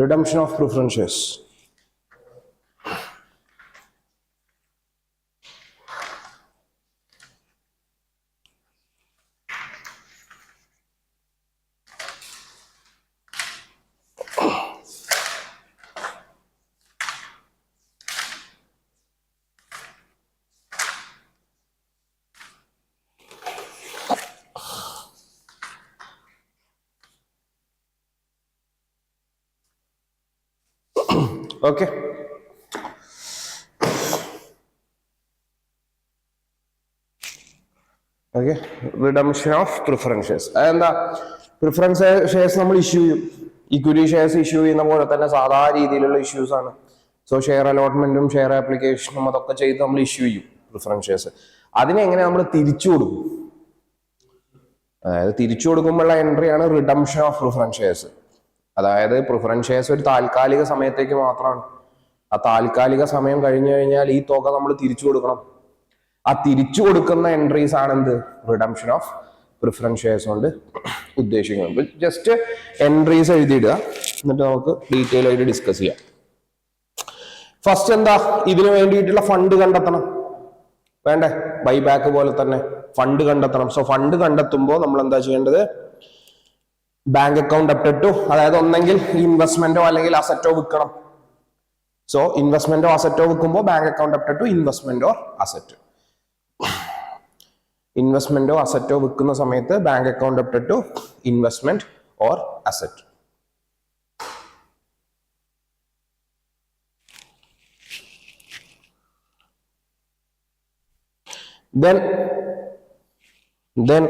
Redemption of preference shares. Okay. Okay. Redemption of preference shares. And the preference shares നമ്മൾ issue ചെയ്യും. Equity shares issue ചെയ്യുന്ന പോലെ തന്നെ സാധാരണ രീതിയിലുള്ള ഇഷ്യൂസ് ആണ്. സോ ഷെയർ അലോട്ട്മെന്റും ഷെയർ ആപ്ലിക്കേഷനും അതൊക്കെ ചെയ്ത് നമ്മൾ ഇഷ്യൂ ചെയ്യും പ്രിഫറൻസ് ഷെയർസ്. അതിനെ എങ്ങനെ നമ്മൾ തിരിച്ചു കൊടുക്കും? അതായത് തിരിച്ചു കൊടുക്കുമ്പോഴുള്ള എൻട്രിയാണ് റിഡംഷൻ ഓഫ് പ്രിഫറൻസ് ഷെയർസ്. അതായത് പ്രിഫറൻസ് ഷെയർസ് ഒരു താൽക്കാലിക സമയത്തേക്ക് മാത്രമാണ്. ആ താൽക്കാലിക സമയം കഴിഞ്ഞു കഴിഞ്ഞാൽ ഈ തുക നമ്മൾ തിരിച്ചു കൊടുക്കണം. ആ തിരിച്ചു കൊടുക്കുന്ന എൻട്രീസ് ആണ് എന്ത്? റിഡംഷൻ ഓഫ് പ്രിഫറൻസ് ഷെയർസ് കൊണ്ട് ഉദ്ദേശിക്കുന്നത്. ജസ്റ്റ് എൻട്രീസ് എഴുതിയിടുക, എന്നിട്ട് നമുക്ക് ഡീറ്റെയിൽ ആയിട്ട് ഡിസ്കസ് ചെയ്യാം. ഫസ്റ്റ് എന്താ? ഇതിനു വേണ്ടിയിട്ടുള്ള ഫണ്ട് കണ്ടെത്തണം. വേണ്ടേ? ബൈബാക്ക് പോലെ തന്നെ ഫണ്ട് കണ്ടെത്തണം. സോ ഫണ്ട് കണ്ടെത്തുമ്പോൾ നമ്മൾ എന്താ ചെയ്യേണ്ടത്? ബാങ്ക് അക്കൗണ്ട് ഡെപ്റ്റ് ടു, അതായത് ഒന്നെങ്കിൽ ഇൻവെസ്റ്റ്മെന്റോ അല്ലെങ്കിൽ അസറ്റോ വിൽക്കണം. സോ ഇൻവെസ്റ്റ്മെന്റോ അസറ്റോ വിൽക്കുമ്പോൾ bank account debit to investment or asset. ഇൻവെസ്റ്റ്മെന്റോ അസറ്റോ വിൽക്കുന്ന സമയത്ത് bank account debit to investment or asset. Then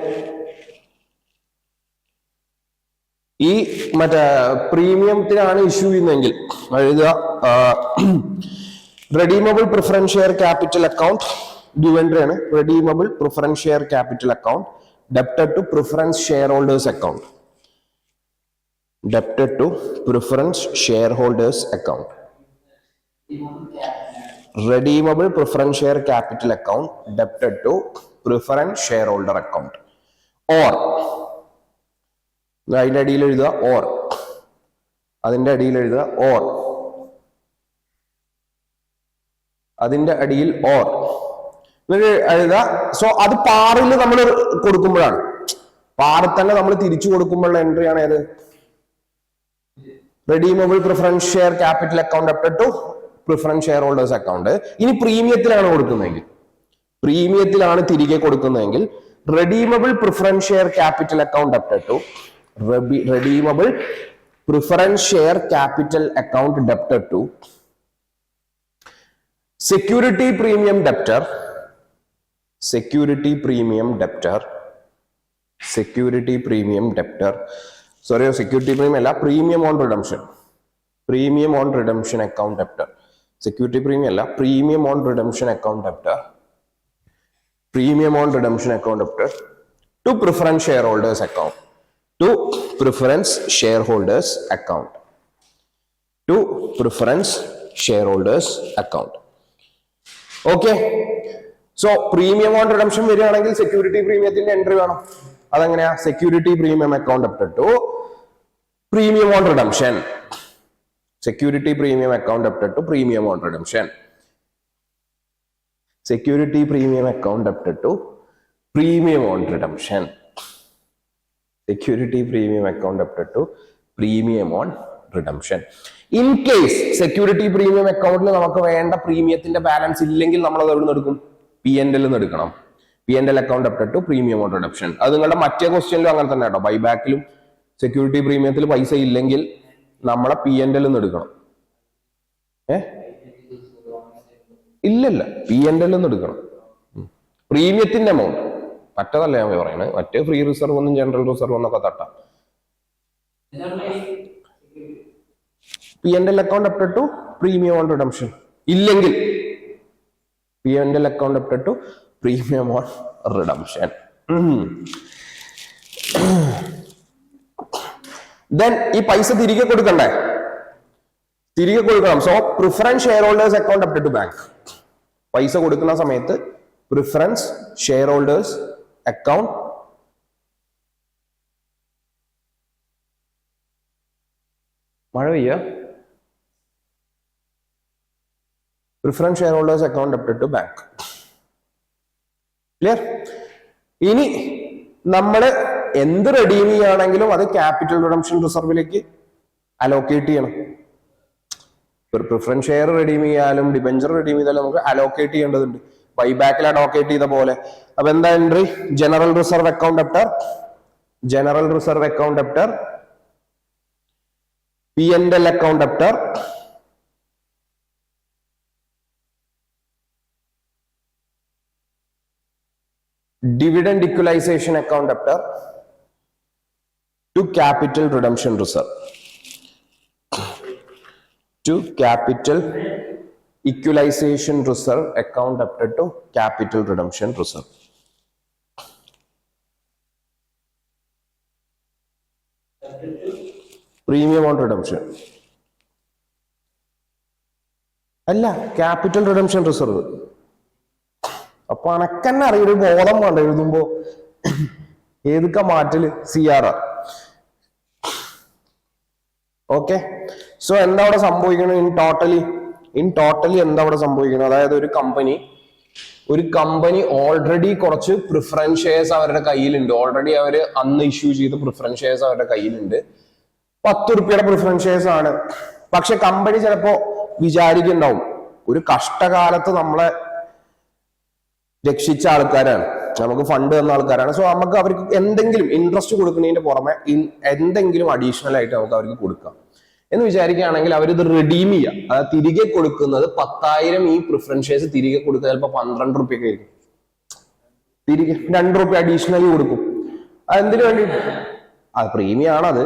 ഈ മറ്റേ പ്രീമിയത്തിനാണ് ഇഷ്യൂ ചെയ്യുന്നതെങ്കിൽ എഴുതുക redeemable preference share capital account entry ആണ്. Redeemable preference share capital account debited to preference share holders account. Debited to preference share holders account. Redeemable preference share capital account debted to preference shareholder account. Or അതിന്റെ അടിയിൽ എഴുതുക or. അതിന്റെ അടിയിൽ എഴുതുക or. അതിന്റെ അടിയിൽ or എഴുതുക. So അത് പാറിൽ നമ്മൾ കൊടുക്കുമ്പോഴാണ്, പാറിൽ തന്നെ നമ്മൾ തിരിച്ചു കൊടുക്കുമ്പോഴുള്ള എൻട്രിയാണ് ഏത്? Redeemable preference share capital account debted to preference share holders account. ഇനി പ്രീമിയത്തിലാണ് കൊടുക്കുന്നതെങ്കിൽ, പ്രീമിയത്തിലാണ് തിരികെ കൊടുക്കുന്നതെങ്കിൽ redeemable preference share capital account debited to redeemable preference share capital account debited to security premium debtor. Security premium debtor. Security premium debtor sorry, security premium അല്ല, premium on redemption. Premium on redemption account debtor. Security premium അല്ല, premium on redemption account debtor. Premium on redemption account debtor to preference share holders account. To preference share holders account. To preference share holders account. Okay. So premium on redemption വരികയാണെങ്കിൽ security പ്രീമിയത്തിന്റെ entry വേണം. അതെങ്ങനെയാ? Security premium account debited to premium on redemption. Security premium account debted to premium on redemption. Security premium account debted to premium on redemption. Security premium account debted to premium on redemption. In case security premium account നമുക്ക് വേണ്ട പ്രീമിയത്തിന്റെ balance ഇല്ലെങ്കിൽ നമ്മൾ അത് എവിടെ നിന്ന് എടുക്കും? P&L നിന്ന് എടുക്കണം. P&L account debted to premium on redemption. അത് നിങ്ങളുടെ മറ്റേ ക്വസ്റ്റ്യനിലും അങ്ങനെ തന്നെ കേട്ടോ. ബൈബാക്കിലും സെക്യൂരിറ്റി പ്രീമിയത്തിൽ പൈസ ഇല്ലെങ്കിൽ നമ്മളെ P&L നിന്ന് എടുക്കണം. ഇല്ലല്ല, P&L നിന്ന് എടുക്കണം പ്രീമിയത്തിന്റെ എമൗണ്ട്. മറ്റതല്ല ഞാൻ പറയുന്നത്. മറ്റേ ഫ്രീ റിസർവ് ഒന്നും ജനറൽ റിസർവ് ഒന്നൊക്കെ തട്ടാം. P&L account debted to premium on redemption. ഇല്ലെങ്കിൽ P&L account debted to premium on redemption. Then ഈ പൈസ തിരികെ കൊടുക്കണ്ടേ? തിരികെ കൊടുക്കണം. So preference share holders account debited to bank. പൈസ കൊടുക്കുന്ന സമയത്ത് പ്രിഫറൻസ് ഷെയർ ഹോൾഡേഴ്സ് അക്കൗണ്ട് മഴ പെയ്യ preference share holders account debtor to bank. Clear? ഇനി നമ്മൾ എന്ത് റെഡീം ചെയ്യുകയാണെങ്കിലും അത് ക്യാപിറ്റൽ റിഡംഷൻ റിസർവിലേക്ക് അലോക്കേറ്റ് ചെയ്യണം. പ്രിഫറൻസ് ഷെയർ റെഡീം ചെയ്യാലും ഡിബെഞ്ചർ റെഡീം ചെയ്താലും നമുക്ക് അലോക്കേറ്റ് ചെയ്യേണ്ടതുണ്ട്, ബൈബാക്കിൽ അലോക്കേറ്റ് ചെയ്ത പോലെ. അപ്പൊ എന്താ entry? General reserve account debtor, general reserve account debtor, P&L account debtor, dividend equalization account debtor to capital redemption reserve, to capital equalization reserve account debtor to capital redemption reserve. Premium on redemption അല്ല, capital redemption reserve. അപ്പൊ അനക്കന്നെ അറിയൊരു ബോധം വേണ്ട എഴുതുമ്പോ ഏതൊക്കെ മാറ്റല് CRR. Okay, so എന്താ അവിടെ സംഭവിക്കുന്നത്? In totally എന്താ അവിടെ സംഭവിക്കുന്നത്? അതായത് ഒരു കമ്പനി ഓൾറെഡി കുറച്ച് പ്രിഫറൻസ് ഷെയർസ് അവരുടെ കയ്യിലുണ്ട്. ഓൾറെഡി അവര് അന്ന് ഇഷ്യൂ ചെയ്ത പ്രിഫറൻസ് ഷെയർസ് അവരുടെ കയ്യിലുണ്ട്. 10 രൂപയുടെ പ്രിഫറൻസ് ഷെയർസ് ആണ്. പക്ഷെ കമ്പനി ചിലപ്പോ വിചാരിക്കുന്നുണ്ടാവും, ഒരു കഷ്ടകാലത്ത് നമ്മളെ രക്ഷിച്ച ആൾക്കാരാണ്, നമുക്ക് ഫണ്ട് തന്ന ആൾക്കാരാണ്. സോ നമുക്ക് അവർക്ക് എന്തെങ്കിലും ഇൻട്രസ്റ്റ് കൊടുക്കുന്നതിന്റെ പുറമെ എന്തെങ്കിലും അഡീഷണൽ ആയിട്ട് നമുക്ക് അവർക്ക് കൊടുക്കാം എന്ന് വിചാരിക്കുകയാണെങ്കിൽ അവരിത് റെഡീം ചെയ്യുക. അതായത് തിരികെ കൊടുക്കുന്നത് 10,000 ഈ പ്രിഫറൻസ് ഷെയർസ് തിരികെ കൊടുക്കുക ചിലപ്പോൾ 12 രൂപയൊക്കെ ആയിരിക്കും. തിരികെ 2 രൂപ അഡീഷണലി കൊടുക്കും. അതെന്തിനു വേണ്ടി? അത് പ്രീമിയം ആണത്,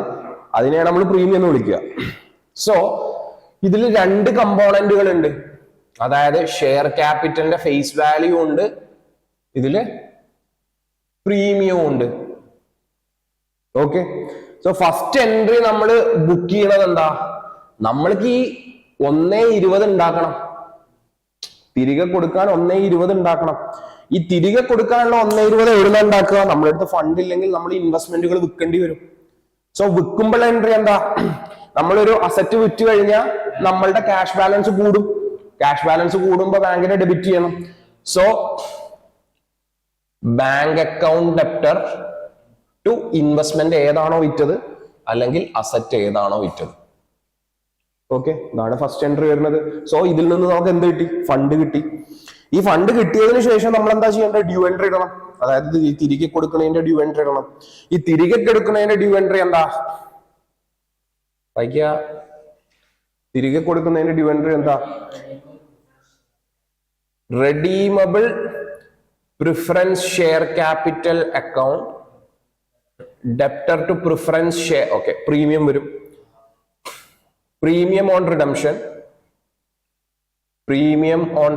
അതിനെയാണ് നമ്മൾ പ്രീമിയം എന്ന് വിളിക്കുക. സോ ഇതിൽ 2 കമ്പോണന്റുകൾ ഉണ്ട്. അതായത് ഷെയർ ക്യാപിറ്റലിന്റെ ഫേസ് വാല്യൂ ഉണ്ട്, ഇതില് പ്രീമിയം ഉണ്ട്. ഓക്കെ, സോ ഫസ്റ്റ് എൻട്രി നമ്മൾ ബുക്ക് ചെയ്യണത് എന്താ? നമ്മൾക്ക് ഈ 1.20 ഉണ്ടാക്കണം, തിരികെ കൊടുക്കാൻ 1.20 ഉണ്ടാക്കണം. ഈ തിരികെ കൊടുക്കാനുള്ള 1.20 എവിടുന്ന ഉണ്ടാക്കുക? നമ്മളെടുത്ത് ഫണ്ട് ഇല്ലെങ്കിൽ നമ്മൾ ഇൻവെസ്റ്റ്മെന്റുകൾ വിൽക്കേണ്ടി വരും. സോ വിൽക്കുമ്പോൾ എൻട്രി എന്താ? നമ്മളൊരു അസറ്റ് വിറ്റ് കഴിഞ്ഞാൽ നമ്മളുടെ ക്യാഷ് ബാലൻസ് കൂടും. ക്യാഷ് ബാലൻസ് കൂടുമ്പോൾ ബാങ്കിനെ ഡെബിറ്റ് ചെയ്യണം. So bank account debtor to investment ഏതാണോ വിറ്റത് അല്ലെങ്കിൽ അസറ്റ് ഏതാണോ വിറ്റത്. ഓക്കെ, ഇതാണ് ഫസ്റ്റ് എൻട്രി വരുന്നത്. സോ ഇതിൽ നിന്ന് നമുക്ക് എന്ത് കിട്ടി? ഫണ്ട് കിട്ടി. ഈ ഫണ്ട് കിട്ടിയതിനു ശേഷം നമ്മൾ എന്താ ചെയ്യേണ്ടത്? ഡ്യൂ എൻട്രി ഇടണം. അതായത് ഈ തിരികെ കൊടുക്കുന്നതിന്റെ ഡ്യൂ എൻട്രി ഇടണം. ഈ തിരികെ കൊടുക്കുന്നതിന്റെ ഡ്യൂ എൻട്രി എന്താ? വായിക്കുക. തിരികെ കൊടുക്കുന്നതിന്റെ ഡ്യൂ എൻട്രി എന്താ? redeemable preference share capital account debtor to preference share. Okay, premium varum. Premium on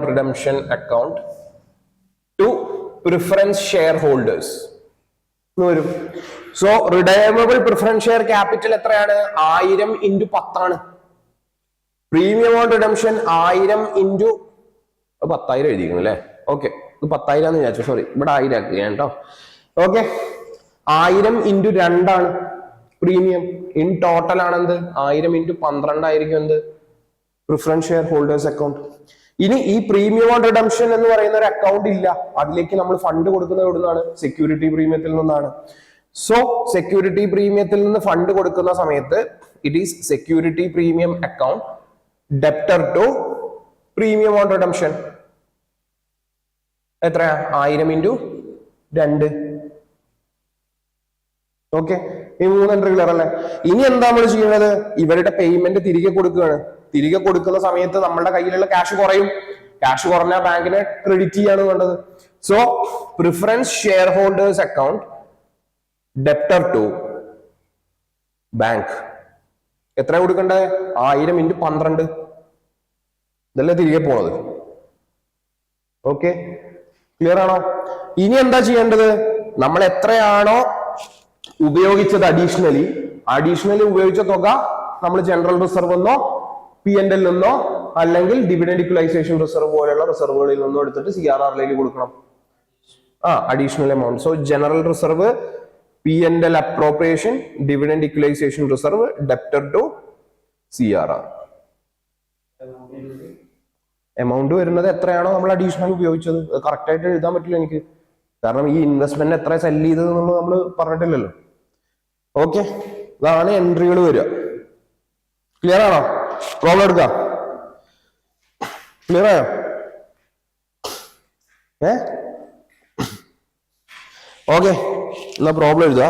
redemption account to preference shareholders. So redeemable preference share capital എത്രയാണ്? 1000 into 10 ആണ്. Premium on redemption 1000 into 10,000 എഴുതിയിരിക്കുന്നു അല്ലേ? Okay, ഇത് 10,000 എന്ന് വിചാരിച്ചു, sorry, ഇവിടെ 1000 ആക്കുക കേട്ടോ. ഓക്കെ, 1000 into 2 ആണ് പ്രീമിയം. ഇൻ ടോട്ടൽ ആണ് എന്ത്? 1000 into 12 ആയിരിക്കും എന്ത്? Preference share holders account. ഇനി ഈ പ്രീമിയം ഓൺ റിഡംഷൻ എന്ന് പറയുന്ന ഒരു അക്കൗണ്ട് ഇല്ല. അതിലേക്ക് നമ്മൾ ഫണ്ട് കൊടുക്കുന്നത് എവിടെ നിന്നാണ്? സെക്യൂരിറ്റി പ്രീമിയത്തിൽ നിന്നാണ്. സോ സെക്യൂരിറ്റി പ്രീമിയത്തിൽ നിന്ന് ഫണ്ട് കൊടുക്കുന്ന സമയത്ത് it is security premium account debtor to premium on redemption. എത്രയാ? 1000 into 2. ഓക്കെ, ഈ 3 എൻട്രി ക്ലിയർ അല്ലേ? ഇനി എന്താ നമ്മൾ ചെയ്യുന്നത്? ഇവരുടെ പേയ്മെന്റ് തിരികെ കൊടുക്കുകയാണ്. തിരികെ കൊടുക്കുന്ന സമയത്ത് നമ്മുടെ കയ്യിലുള്ള ക്യാഷ് കുറയും. ക്യാഷ് കുറഞ്ഞാൽ ബാങ്കിനെ ക്രെഡിറ്റ് ചെയ്യാണ് വേണ്ടത്. So preference share holders account debtor to bank എത്ര കൊടുക്കണ്ടേ? 1000 into 12. ഇതല്ലേ തിരികെ പോണത്. ഓക്കെ, ക്ലിയർ ആണോ? ഇനി എന്താ ചെയ്യേണ്ടത്? നമ്മൾ എത്രയാണോ ഉപയോഗിച്ചത് അഡീഷണലി ഉപയോഗിച്ച തുക നമ്മൾ ജനറൽ റിസർവ് എന്നോ P&L നിന്നോ അല്ലെങ്കിൽ ഡിവിഡൻഡ് ഇക്വലൈസേഷൻ റിസർവ് പോലെയുള്ള റിസർവുകളിൽ നിന്നോ എടുത്തിട്ട് CRRലേക്ക് കൊടുക്കണം. Additional amount. So general reserve, P&L appropriation, dividend equalisation reserve, debtor to CRR. Amount വരുന്നത് എത്രയാണോ നമ്മൾ അഡീഷണൽ ഉപയോഗിച്ചത് അത് കറക്റ്റ് ആയിട്ട് എഴുതാൻ പറ്റില്ല എനിക്ക്, കാരണം ഈ ഇൻവെസ്റ്റ്മെന്റ് എത്ര സെല് ചെയ്തത് നമ്മൾ പറഞ്ഞിട്ടില്ലല്ലോ. ഓക്കെ, ഇതാണ് എൻട്രികൾ വരിക. ക്ലിയർ ആണോ? പ്രോബ്ലം എടുക്കാം. ക്ലിയർ ആയോ? ഓക്കെ, എന്നാ പ്രോബ്ലം എഴുതാ.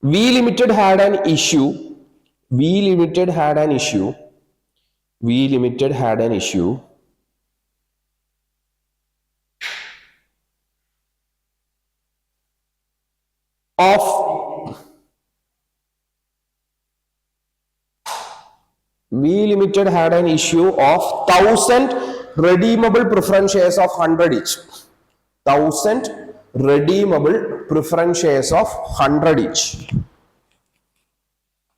We Limited had an issue of 1,000 redeemable preference shares of 100 each. 1,000 redeemable preference shares of 100 each.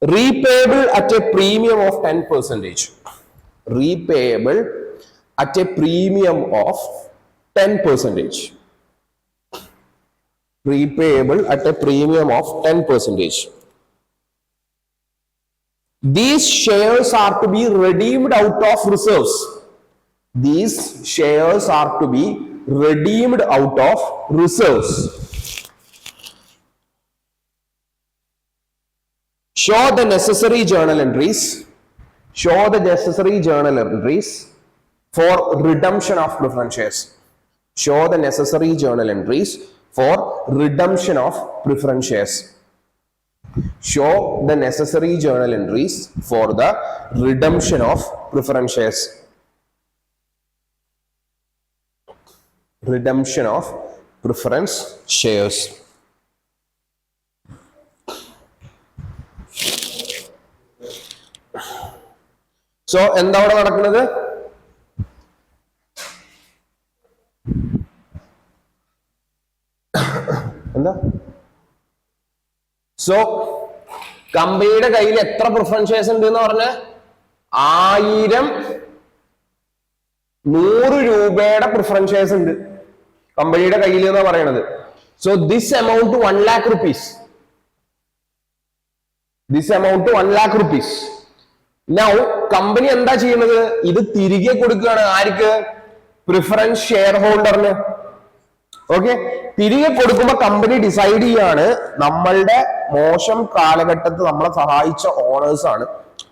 Repayable at a premium of 10%. Repayable at a premium of 10%. Repayable at a premium of 10%. These shares are to be redeemed out of reserves. These shares are to be redeemed out of reserves. Show the necessary journal entries. For redemption of preference shares. Show the necessary journal entries for redemption of preference shares. Show the necessary journal entries for the redemption of preference shares. Redemption of preference shares. So, എന്താ അവിടെ നടക്കുന്നത്? എന്താ? So കമ്പനിയുടെ കയ്യിൽ എത്ര preference shares ഉണ്ട് എന്ന് പറഞ്ഞ 100 രൂപയുടെ പ്രിഫറൻസ് ഷെയർസ് ഉണ്ട് കമ്പനിയുടെ കയ്യിൽ എന്നാ പറയണത്. So this amount 1 lakh rupees. Now company എന്താ ചെയ്യുന്നത്? ഇത് തിരികെ കൊടുക്കുകയാണ്. ആർക്ക്? പ്രിഫറൻസ് ഷെയർ ഹോൾഡറിന്. ഓക്കെ, തിരികെ കൊടുക്കുമ്പോ കമ്പനി ഡിസൈഡ് ചെയ്യാണ് നമ്മളുടെ മോശം കാലഘട്ടത്തിൽ നമ്മളെ സഹായിച്ച ഓണേഴ്സ് ആണ്,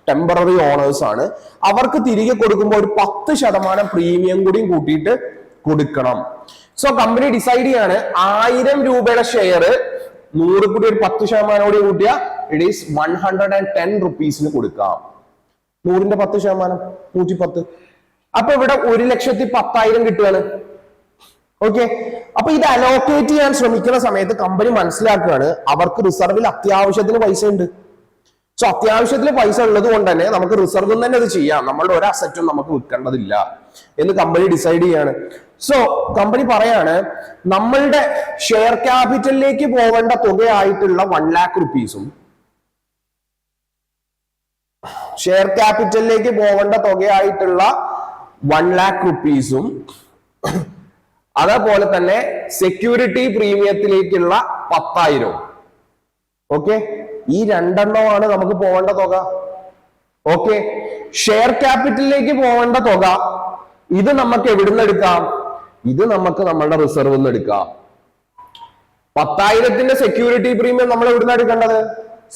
ടെമ്പററി ഓണേഴ്സ് ആണ്, അവർക്ക് തിരികെ കൊടുക്കുമ്പോൾ ഒരു 10% പ്രീമിയം കൂടിയും കൂട്ടിയിട്ട് കൊടുക്കണം. സോ കമ്പനി ഡിസൈഡ് ചെയ്യാണ് 1000 രൂപയുടെ ഷെയർ 100 കൂടി ഒരു 10% കൂടി കൂട്ടിയ ഇറ്റ് ഈസ് 110 റുപ്പീസിന് കൊടുക്കാം. 100ന്റെ 10% 110. അപ്പൊ ഇവിടെ 1,10,000 കിട്ടുകയാണ്. ഓക്കെ, അപ്പൊ ഇത് അലോക്കേറ്റ് ചെയ്യാൻ ശ്രമിക്കുന്ന സമയത്ത് കമ്പനി മനസ്സിലാക്കുകയാണ് അവർക്ക് റിസർവിൽ അത്യാവശ്യത്തിന് പൈസ ഉണ്ട്. സോ അത്യാവശ്യത്തിന് പൈസ ഉള്ളത് കൊണ്ട് തന്നെ നമുക്ക് റിസർവിൽ തന്നെ അത് ചെയ്യാം, നമ്മളുടെ ഒരു അസറ്റും നമുക്ക് വിൽക്കേണ്ടതില്ല എന്ന് കമ്പനി ഡിസൈഡ് ചെയ്യാണ്. സോ കമ്പനി പറയാണ് നമ്മളുടെ ഷെയർ ക്യാപിറ്റലിലേക്ക് പോവേണ്ട തുകയായിട്ടുള്ള 1 lakh rupeesഉം ഷെയർ ക്യാപിറ്റലിലേക്ക് പോവേണ്ട തുകയായിട്ടുള്ള 1 lakh rupeesഉം അതേപോലെ തന്നെ സെക്യൂരിറ്റി പ്രീമിയത്തിലേക്കുള്ള 10,000. ഓക്കെ, ഈ രണ്ടെണ്ണമാണ് നമുക്ക് പോവേണ്ട തുക. ഓക്കെ, ഷെയർ ക്യാപിറ്റലിലേക്ക് പോവേണ്ട തുക ഇത് നമുക്ക് എവിടുന്ന് എടുക്കാം? ഇത് നമുക്ക് നമ്മളുടെ റിസർവിൽ നിന്ന് എടുക്കാം. 10,000ന്റെ സെക്യൂരിറ്റി പ്രീമിയം നമ്മൾ എവിടുന്ന എടുക്കേണ്ടത്?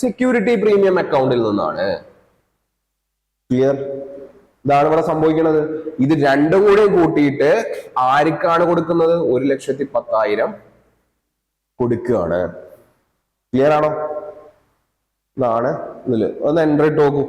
സെക്യൂരിറ്റി പ്രീമിയം അക്കൗണ്ടിൽ നിന്നാണ്. ക്ലിയർ? ഇതാണ് ഇവിടെ സംഭവിക്കുന്നത്. ഇത് രണ്ടും കൂടെ കൂട്ടിയിട്ട് ആർക്കാണ് കൊടുക്കുന്നത്? 1,10,000 കൊടുക്കുകയാണ്. ക്ലിയർ ആണോ? ഇതാണ് ഇതില്. ഒന്ന് എൻ്റർ ഇട്ട് നോക്കൂ.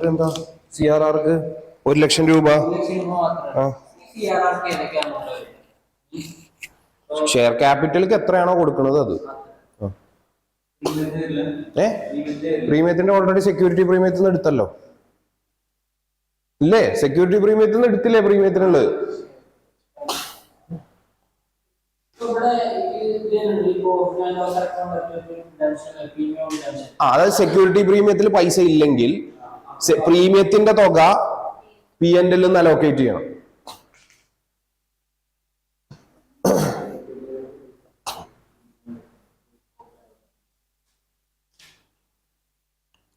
എന്താ CRRക്ക് 1,00,000 രൂപ. ഷെയർ ക്യാപിറ്റലിക്ക് എത്രയാണോ കൊടുക്കുന്നത് അത്. പ്രീമിയത്തിന്റെ ഓൾറെഡി സെക്യൂരിറ്റി പ്രീമിയത്തിൽ നിന്ന് എടുത്തല്ലോ. ഇല്ലേ? സെക്യൂരിറ്റി പ്രീമിയത്തിൽ നിന്ന് എടുത്തില്ലേ പ്രീമിയത്തിനുള്ളത്? അതായത് സെക്യൂരിറ്റി പ്രീമിയത്തിൽ പൈസ ഇല്ലെങ്കിൽ പ്രീമിയത്തിന്റെ തുക P&L നിന്ന് അലോക്കേറ്റ് ചെയ്യണം.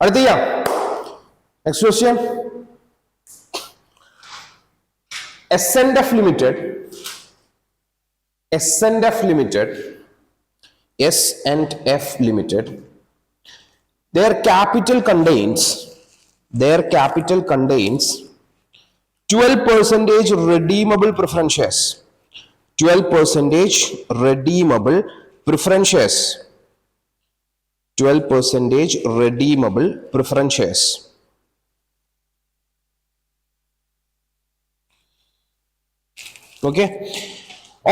അടുത്ത ചെയ്യാം. Next question. S&F Limited, S&F Limited, S&F Limited, their capital contains 12% redeemable preference shares. 12% redeemable preference shares. 12% redeemable preference shares. Okay,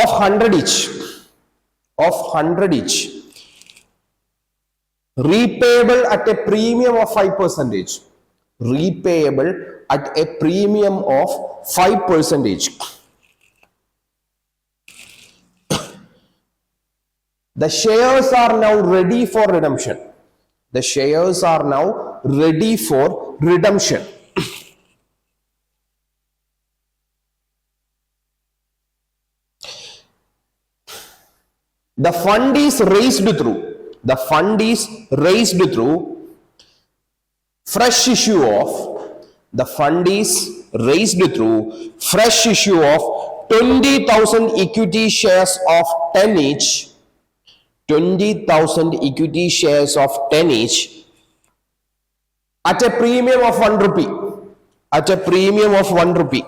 of 100 each, repayable at a premium of 5%, repayable at a premium of 5%. The shares are now ready for redemption. The shares are now ready for redemption. The fund is raised through fresh issue of 20,000 equity shares of 10 each. 20,000 equity shares of 10 each at a premium of 1 rupee. At a premium of 1 rupee.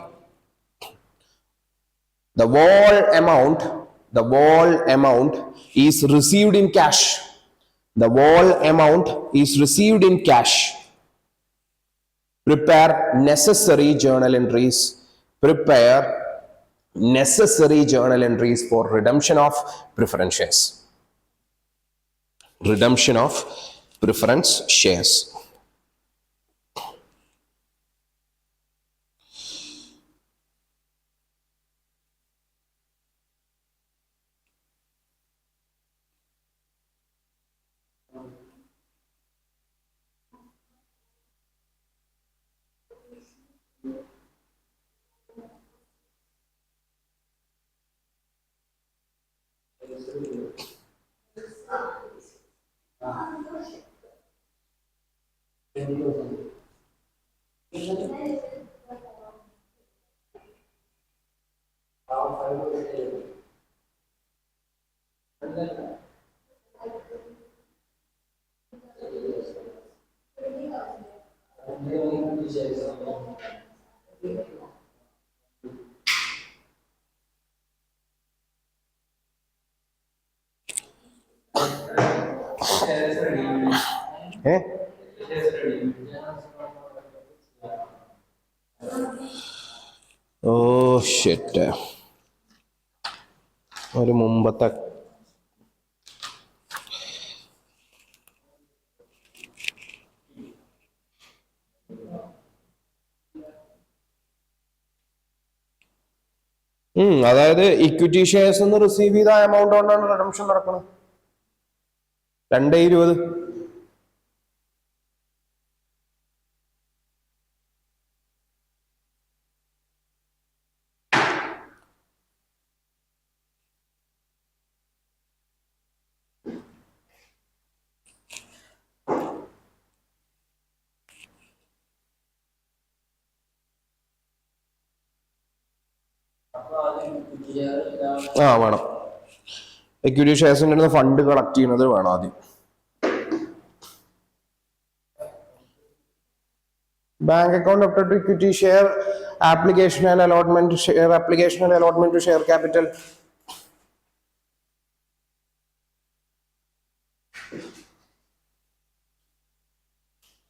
The whole amount is received in cash. The whole amount is received in cash. Prepare necessary journal entries. Prepare necessary journal entries for redemption of preference shares. Redemption of preference shares. Oh shit, ഒരു മുമ്പത്തെ അതായത് equity shares receive ചെയ്ത amount കൊണ്ടാണ് redemption നടക്കുന്നത്. 2.20. വേണം. Equity ഷെയർസിന്റെ fund collect ചെയ്യുന്നത് വേണം ആദ്യം. Bank account up to equity share application and allotment to share application and allotment to share capital.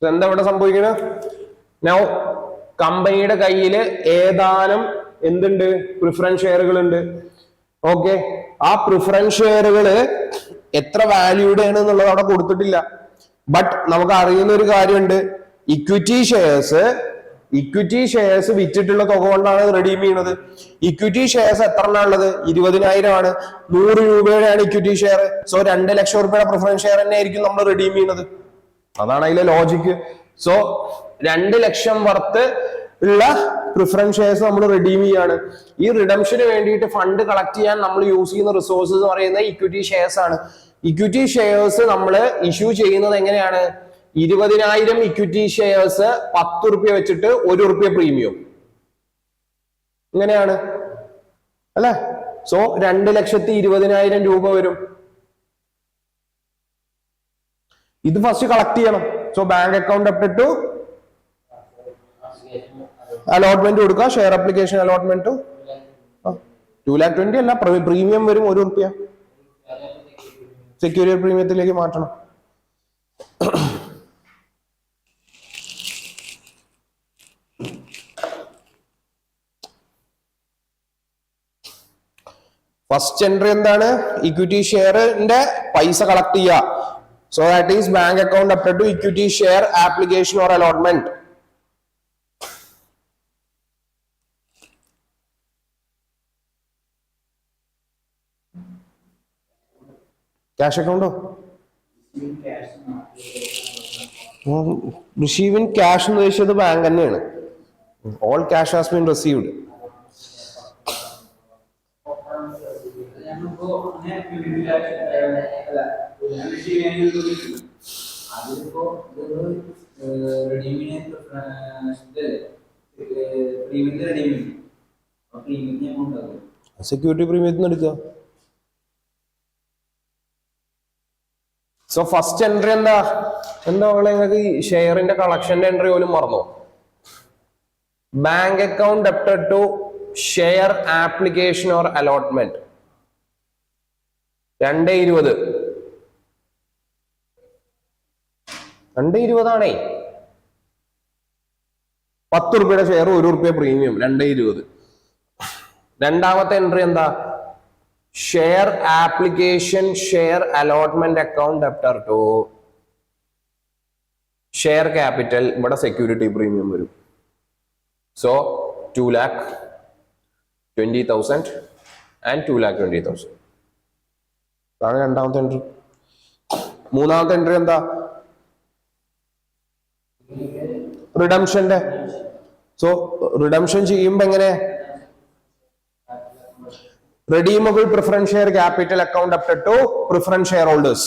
എന്താ ഇവിടെ സംഭവിക്കുന്നത്? നൗ കമ്പനിയുടെ കയ്യിൽ ഏതാനും എന്തുണ്ട്? പ്രിഫറൻസ് ഷെയറുകൾ ഉണ്ട്. ഓക്കെ, ആ പ്രിഫറൻസ് ഷെയറുകൾ എത്ര വാല്യൂഡ് ആണ് എന്നുള്ളത് അവിടെ കൊടുത്തിട്ടില്ല. ബട്ട് നമുക്ക് അറിയുന്ന ഒരു കാര്യമുണ്ട്, ഇക്വിറ്റി ഷെയർസ് വിറ്റിട്ടുള്ള തുക കൊണ്ടാണ് റെഡീം ചെയ്യുന്നത്. ഇക്വിറ്റി ഷെയർസ് എത്ര ഉള്ളത്? 20,000 ആണ്. 100 രൂപയുടെയാണ് ഇക്വിറ്റി ഷെയർ. സോ 2 ലക്ഷം രൂപയുടെ പ്രിഫറൻസ് ഷെയർ തന്നെ ആയിരിക്കും നമ്മൾ റെഡീം ചെയ്യുന്നത്. അതാണ് അതിലെ ലോജിക്ക്. സോ 2 ലക്ഷം വർത്ത് ഉള്ള പ്രിഫറൻസ് ഷെയർസ് നമ്മൾ റെഡീം ചെയ്യാണ്. ഈ റിഡംഷന് വേണ്ടിയിട്ട് ഫണ്ട് കളക്ട് ചെയ്യാൻ നമ്മൾ യൂസ് ചെയ്യുന്ന റിസോഴ്സസ് എന്ന് പറയുന്നത് ഇക്വിറ്റി ഷെയർസ് ആണ്. ഇക്വിറ്റി ഷെയർസ് നമ്മൾ ഇഷ്യൂ ചെയ്യുന്നത് എങ്ങനെയാണ്? 20,000 ഇക്വിറ്റി ഷെയർസ് 10 റുപ്യ വെച്ചിട്ട് 1 റുപ്യ പ്രീമിയം, ഇങ്ങനെയാണ് അല്ലെ? സോ 2,20,000 രൂപ വരും. ഇത് ഫസ്റ്റ് കളക്ട് ചെയ്യണം. So bank account up to allotment കൊടുക്കുക. ഷെയർ അപ്ലിക്കേഷൻ അലോട്ട്മെന്റ് 2,20,000 അല്ല, പ്രീമിയം വരും 1 റുപ്യ. സെക്യൂരിറ്റി പ്രീമിയത്തിലേക്ക് മാറ്റണം. ഫസ്റ്റ് എൻട്രി എന്താണ്? ഇക്വിറ്റി ഷെയറിന്റെ പൈസ കളക്ട് ചെയ്യുക. So that is bank account up to equity share application or allotment. Cash അക്കൗണ്ടോ? റിസീവിങ് ക്യാഷ് എന്ന് ഉദ്ദേശിച്ചത് ബാങ്ക് തന്നെയാണ്. All cash has been received. Security പ്രീമിയത്തിൽ നിന്ന് എടുക്കുക. സോ ഫസ്റ്റ് എൻട്രി എന്താ നിങ്ങൾക്ക് ഷെയറിന്റെ കളക്ഷന്റെ എൻട്രി പോലും മറന്നോ? Bank account up to share application or allotment 2.20. 2.20 ആണേ. 10 റുപ്യയുടെ ഷെയർ 1 റുപ്യ പ്രീമിയം, 2.20. രണ്ടാമത്തെ എൻട്രി എന്താ? Share application share allotment account up to share capital. ഇവിടെ സെക്യൂരിറ്റി പ്രീമിയം വരും. So 2,20,000 and 2,20,000. അതാണ് രണ്ടാമത്തെ എൻട്രി. മൂന്നാമത്തെ എൻട്രി എന്താ? റിഡംഷന്റെ. സോ റിഡംഷൻ ചെയ്യുമ്പോ എങ്ങനെ? redeemable preference share capital account up to preference shareholders.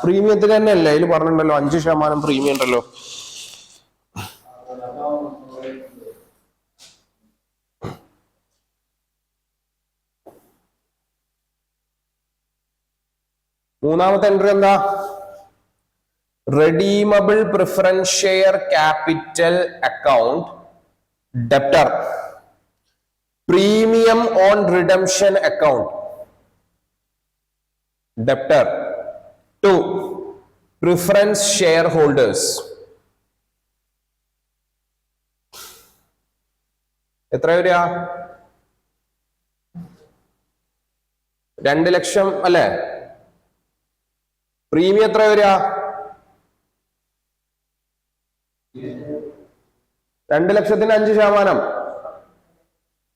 പ്രീമിയത്തിന് തന്നെ അല്ലേ അതിൽ പറഞ്ഞിട്ടുണ്ടല്ലോ 5% പ്രീമിയം ഉണ്ടല്ലോ. മൂന്നാമത്തെ എൻട്രി എന്താ? redeemable preference share capital account debtor premium on redemption account. debtor. 2. Preference shareholders. എത്ര വരിക? 2 ലക്ഷം അല്ലേ? പ്രീമിയം എത്ര വരിക? 2 ലക്ഷത്തിന് 5%,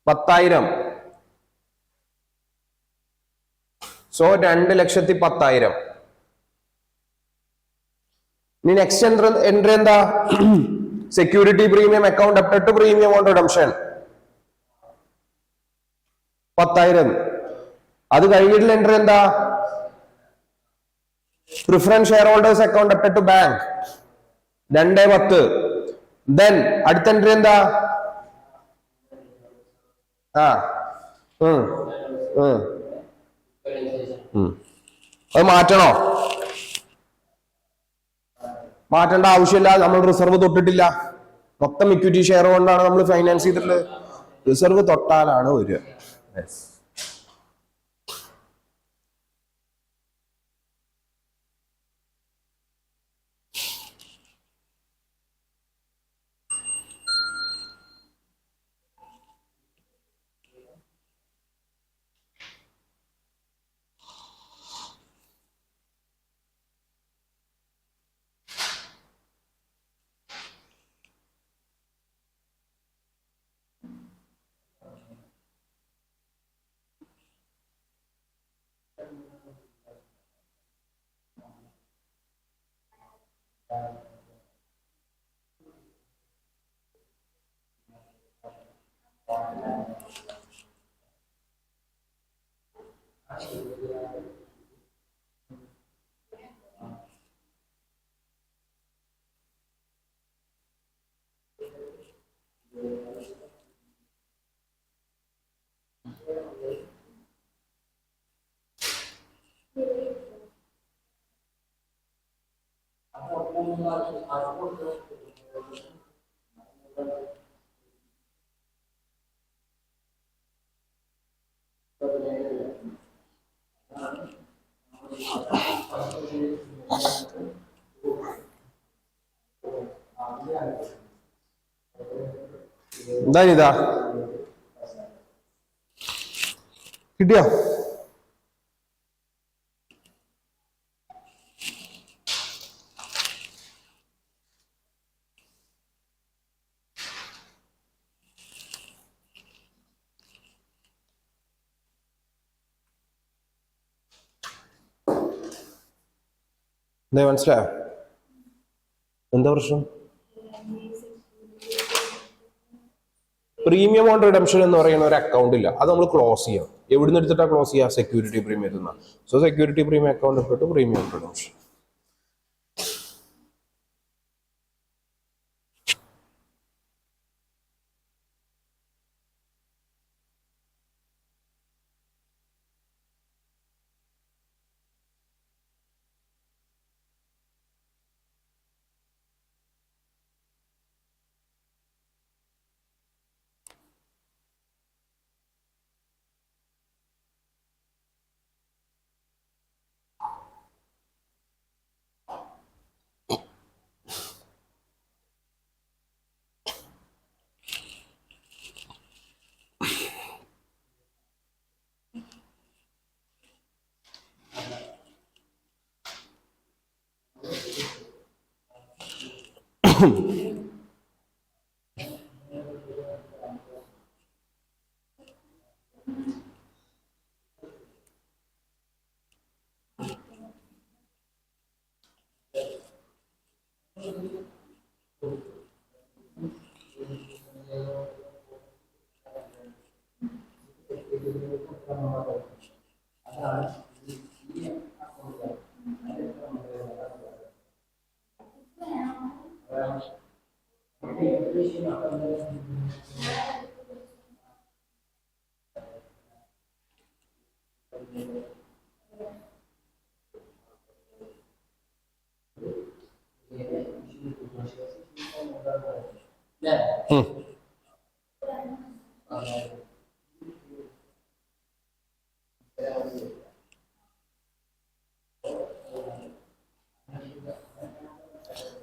10,000. സോ 2,10,000. ഇനി നെക്സ്റ്റ് എൻട്രി എന്താ? Security premium account debtor to premium on redemption 10,000. അത് കഴിഞ്ഞിട്ടുള്ള എൻട്രി എന്താ? Preference share holders account debtor to bank 2,10. Then അടുത്ത എൻട്രി എന്താ? അത് മാറ്റണോ? മാറ്റേണ്ട ആവശ്യമില്ല. നമ്മൾ റിസർവ് തൊട്ടിട്ടില്ല. മൊത്തം ഇക്വിറ്റി ഷെയർ കൊണ്ടാണ് നമ്മൾ ഫൈനാൻസ് ചെയ്തിട്ടുള്ളത്. റിസർവ് തൊട്ടാലാണ് വരിക. എന്താ ഇതാ കിട്ടിയോ? എന്താ മനസ്സിലായോ? എന്താ പ്രശ്നം? പ്രീമിയം ഓൺ റിഡംഷൻ എന്ന് പറയുന്ന ഒരു അക്കൗണ്ട് ഇല്ല. അത് നമ്മൾ ക്ലോസ് ചെയ്യാം. എവിടുന്ന് എടുത്തിട്ടാ ക്ലോസ് ചെയ്യുക? സെക്യൂരിറ്റി പ്രീമിയത്തിൽ നിന്നാണ്. സോ സെക്യൂരിറ്റി പ്രീമിയം അക്കൗണ്ട് ഇട്ടിട്ട് പ്രീമിയം റിഡംഷൻ.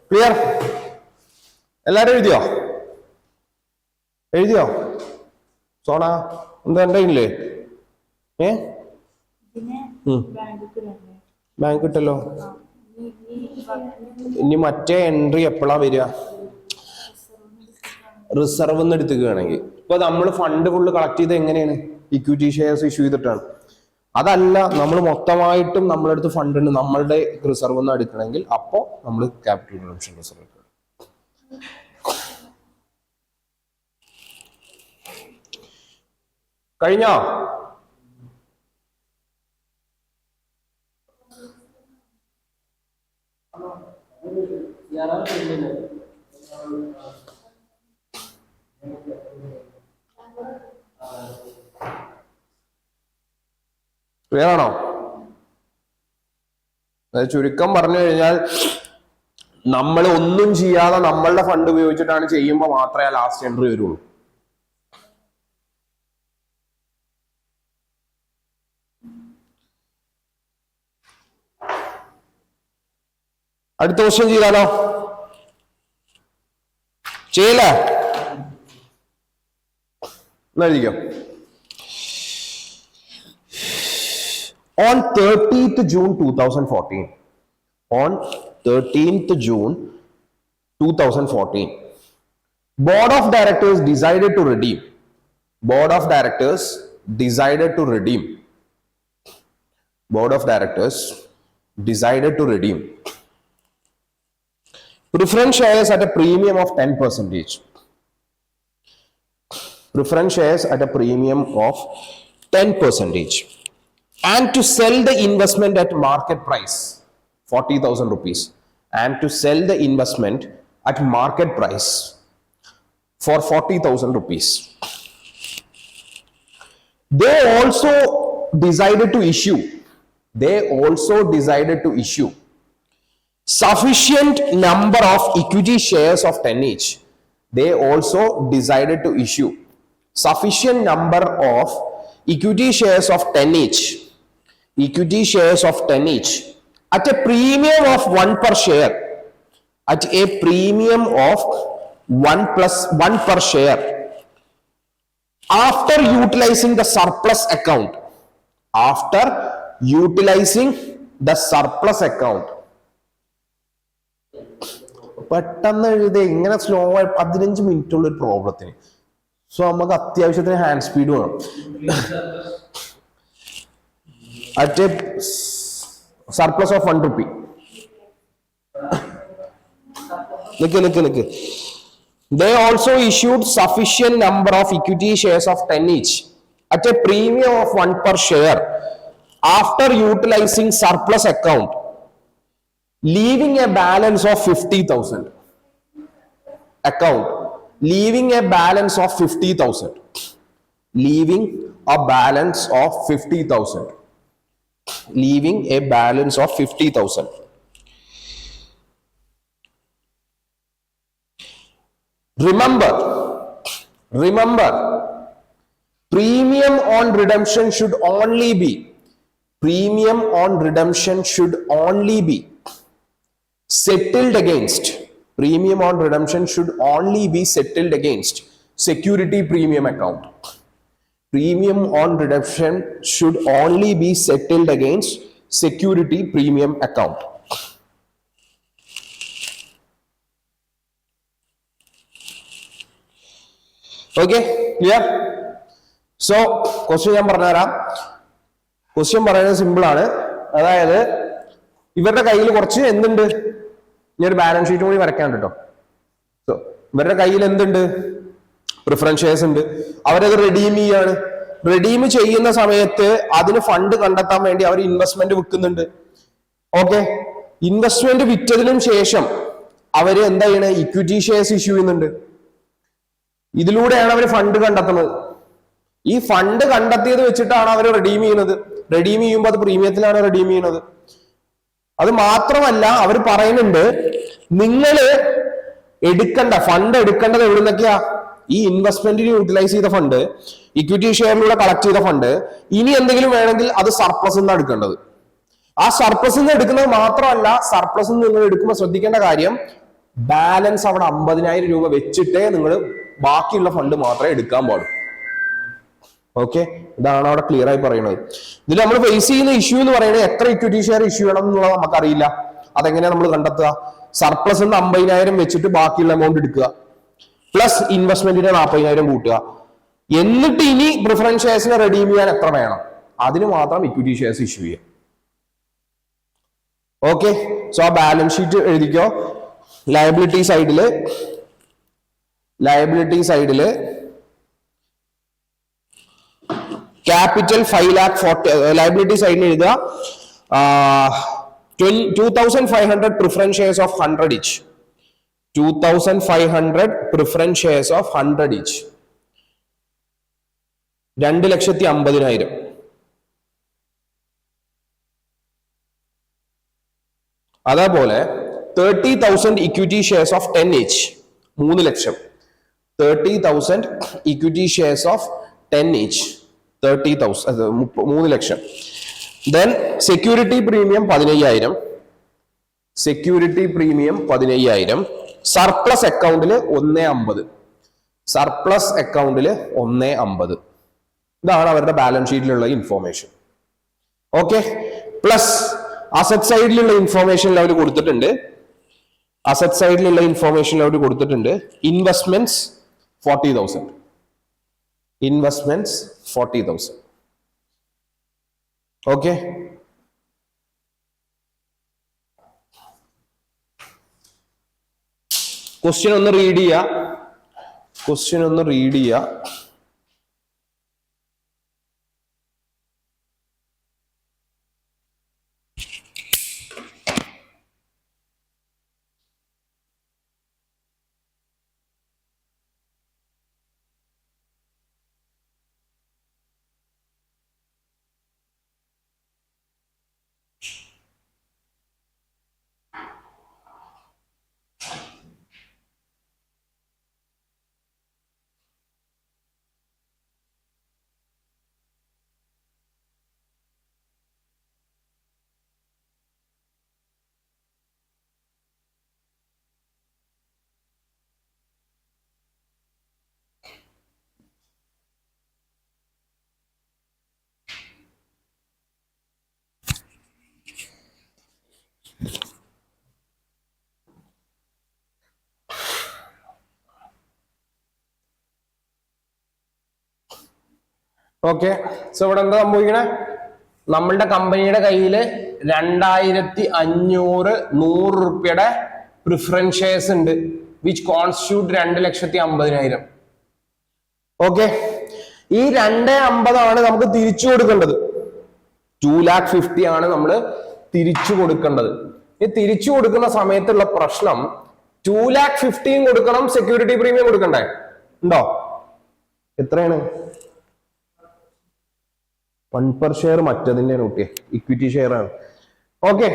ക്ലിയർ? എല്ലാരും എഴുതിയോ? സോണ എന്താ എന്റെ ഇല്ലേ? ബാങ്ക് കിട്ടല്ലോ. ഇനി മറ്റേ എൻട്രി എപ്പോഴാ വരിക? റിസർവ് നിന്ന് എടുത്തുകയാണെങ്കിൽ ഇപ്പൊ നമ്മൾ ഫണ്ട് ഫുള്ള് കളക്ട് ചെയ്ത് എങ്ങനെയാണ്? ഇക്വിറ്റി ഷെയർസ് ഇഷ്യൂ ചെയ്തിട്ടാണ്. അതല്ല, നമ്മൾ മൊത്തമായിട്ടും നമ്മളടുത്ത് ഫണ്ട് ഉണ്ട്, നമ്മളുടെ റിസർവ് നിന്ന് എടുക്കണമെങ്കിൽ അപ്പോ നമ്മൾ ക്യാപിറ്റൽ റിഡംഷൻ റിസർവ് എടുക്കണം. കഴിഞ്ഞോ? ക്ലിയർ ആണോ? ചുരുക്കം പറഞ്ഞു കഴിഞ്ഞാൽ നമ്മൾ ഒന്നും ചെയ്യാതെ നമ്മളുടെ ഫണ്ട് ഉപയോഗിച്ചിട്ടാണ് ചെയ്യുമ്പോൾ മാത്രമേ ലാസ്റ്റ് എൻട്രി വരുള്ളൂ. അടുത്ത ക്വസ്റ്റ്യൻ ചെയ്താലോ? ചെയ്യില്ല? എന്നെഴുതിക്കോ. On 30th June 2014, on 13th June 2014, Board of Directors decided to redeem. Board of Directors decided to redeem. Board of Directors decided to redeem preference shares at a premium of 10%. Preference shares at a premium of 10%. And to sell the investment at market price 40,000 rupees, and to sell the investment at market price for 40,000 rupees. They also decided to issue sufficient number of equity shares of 10 each. They also decided to issue sufficient number of equity shares of 10 each. Equity shares of 10 each at a premium of 1 per share. At a premium of 1 per share. After utilizing the surplus account. After utilizing the surplus account. പെട്ടെന്ന് എഴുതി ഇങ്ങനെ slow ആയി 15 minute ഉള്ള ഒരു പ്രോബ്ലത്തിന്. So നമുക്ക് അത്യാവശ്യത്തിന് hand speed വേണം. At a surplus of 1 rupee. Look. They also issued sufficient number of equity shares of 10 each at a premium of 1 per share after utilizing surplus account, leaving a balance of 50,000. Account leaving a balance of 50,000. Leaving a balance of 50,000. Leaving a balance of 50,000. Remember, premium on redemption should only be settled against. Premium on redemption should only be settled against security premium account. Premium on redemption should only be settled against security premium account. Okay, clear? So, question ഞാൻ പറഞ്ഞുതരാം. Question പറയുന്നത് simple ആണ്. അതായത് ഇവരുടെ കയ്യിൽ കുറച്ച് എന്തുണ്ട്? ഇനി ഒരു ബാലൻസ് ഷീറ്റ് കൂടി വരയ്ക്കാൻ കേട്ടോ. സോ ഇവരുടെ കയ്യിൽ എന്തുണ്ട്? പ്രിഫറൻസ് ഷെയർസ് ഉണ്ട്. അവരത് റെഡീം ചെയ്യാണ്. റെഡീം ചെയ്യുന്ന സമയത്ത് അതിന് ഫണ്ട് കണ്ടെത്താൻ വേണ്ടി അവർ ഇൻവെസ്റ്റ്മെന്റ് വിൽക്കുന്നുണ്ട്. ഓക്കെ, ഇൻവെസ്റ്റ്മെന്റ് വിറ്റതിനും ശേഷം അവര് എന്താ ചെയ്യണേ? ഇക്വിറ്റി ഷെയർസ് ഇഷ്യൂ ചെയ്യുന്നുണ്ട്. ഇതിലൂടെയാണ് അവർ ഫണ്ട് കണ്ടെത്തുന്നത്. ഈ ഫണ്ട് കണ്ടെത്തിയത് വെച്ചിട്ടാണ് അവർ റെഡീം ചെയ്യുന്നത്. റെഡീം ചെയ്യുമ്പോൾ അത് പ്രീമിയത്തിലാണ് റെഡീം ചെയ്യുന്നത്. അത് മാത്രമല്ല അവർ പറയുന്നുണ്ട്, നിങ്ങള് ഫണ്ട് എടുക്കേണ്ടത് എവിടെ നിന്നൊക്കെയാ? ഈ ഇൻവെസ്റ്റ്മെന്റിന് യൂട്ടിലൈസ് ചെയ്ത ഫണ്ട്, ഇക്വിറ്റി ഷെയറിലൂടെ കളക്ട് ചെയ്ത ഫണ്ട്, ഇനി എന്തെങ്കിലും വേണമെങ്കിൽ അത് സർപ്ലസ് നിന്ന് എടുക്കേണ്ടത്. ആ സർപ്ലസ് നിന്ന് എടുക്കുന്നത് മാത്രമല്ല, സർപ്ലസ് നിന്ന് നിങ്ങൾ എടുക്കുമ്പോൾ ശ്രദ്ധിക്കേണ്ട കാര്യം, ബാലൻസ് അവിടെ 50,000 രൂപ വെച്ചിട്ടേ നിങ്ങൾ ബാക്കിയുള്ള ഫണ്ട് മാത്രമേ എടുക്കാൻ പാടുള്ളൂ. ഓക്കെ, ഇതാണ് അവിടെ ക്ലിയർ ആയി പറയുന്നത്. ഇതിൽ നമ്മൾ ഫേസ് ചെയ്യുന്ന ഇഷ്യൂ എന്ന് പറയുന്നത് എത്ര ഇക്വിറ്റി ഷെയർ ഇഷ്യൂ ചെയ്യണം എന്നുള്ളത് നമുക്കറിയില്ല. അതെങ്ങനെയാ നമ്മൾ കണ്ടെത്തുക? സർപ്ലസ് 50,000 വെച്ചിട്ട് ബാക്കിയുള്ള എമൗണ്ട് എടുക്കുക, പ്ലസ് ഇൻവെസ്റ്റ്മെന്റിന് 40,000 കൂട്ടുക. എന്നിട്ട് ഇനി പ്രിഫറൻസ് ഷെയർസിനെ റെഡീം ചെയ്യാൻ എത്ര വേണം, അതിന് മാത്രം ഇക്വിറ്റി ഷെയർസ് ഇഷ്യൂ ചെയ്യാം. ഓക്കെ, സോ ആ ബാലൻസ് ഷീറ്റ് എഴുതിക്കോ. ലയബിലിറ്റി സൈഡില് ക്യാപിറ്റൽ 5,40,000 ലയബിലിറ്റി സൈഡിൽ എഴുതുക 2,500 preference shares of 100 each. 2,500 preference shares of 100 each. 2,50,000. അതേപോലെ 30,000 equity shares of 10 each. 3 lakh. 30,000 equity shares of 10 each. 30,000 3 lakh. Then security premium 15,000. Security premium 15,000. Surplus അക്കൗണ്ടിൽ 1,50. Surplus അക്കൗണ്ടിൽ 1,50. ഇതാണ് അവരുടെ balance ഷീറ്റിലുള്ള information. Okay, plus asset സൈഡിലുള്ള information അവർ കൊടുത്തിട്ടുണ്ട്. Investments 40,000. Investments 40,000. Okay, question ഒന്ന് read ചെയ്യുക. Okay, so ഇവിടെ എന്താ സംഭവിക്കണേ? നമ്മളുടെ കമ്പനിയുടെ കയ്യിൽ 2,500 100 പ്രിഫറൻസ് ഷെയർസ് ഉണ്ട്, വിച്ച് കോൺസ്റ്റിറ്റ്യൂട്ട് 2,50,000. ഓക്കെ, ഈ 2,50,000 ആണ് നമുക്ക് തിരിച്ചു കൊടുക്കേണ്ടത്. 2,50,000 ആണ് നമ്മൾ തിരിച്ചു കൊടുക്കേണ്ടത്. ഈ തിരിച്ചു കൊടുക്കുന്ന സമയത്തുള്ള പ്രശ്നം 2,50,000 കൊടുക്കണം, സെക്യൂരിറ്റി പ്രീമിയം കൊടുക്കണ്ടേ? ഉണ്ടോ? എത്രയാണ്? 1 per ഷെയർ മറ്റതിന്റെ നോട്ടിയെ ഇക്വിറ്റി ഷെയർ ആണ്. ഓക്കെ,